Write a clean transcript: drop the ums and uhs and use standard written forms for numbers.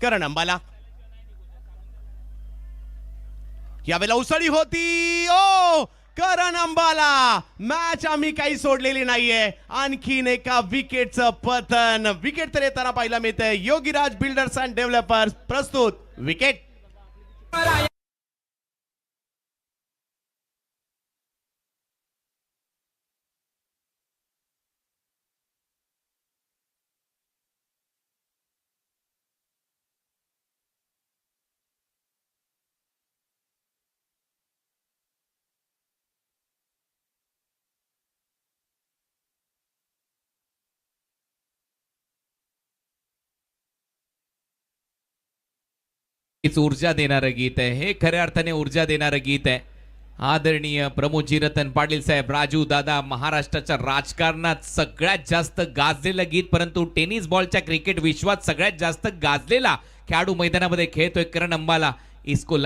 करण अंबाला यावेळेला उसळी होती. ओ करण अंबाला मॅच आम्ही काही सोडलेली नाहीये. आणखीन एका विकेटचं पतन. विकेट तर येताना पाहायला मिळतंय. योगीराज बिल्डर्स अँड डेव्हलपर्स प्रस्तुत विकेट. ऊर्जा देणारं गीत आहे हे. खऱ्या अर्थाने ऊर्जा देणारं गीत आहे. आदरणीय प्रमोदजी रतन पाटील साहेब, राजू दादा, महाराष्ट्राच्या राजकारणात सगळ्यात जास्त गाजलेलं गीत, परंतु टेनिस बॉलच्या क्रिकेट विश्वात सगळ्यात जास्त गाजलेला खेळाडू मैदानामध्ये खेळतोय करण अंबाला. इसको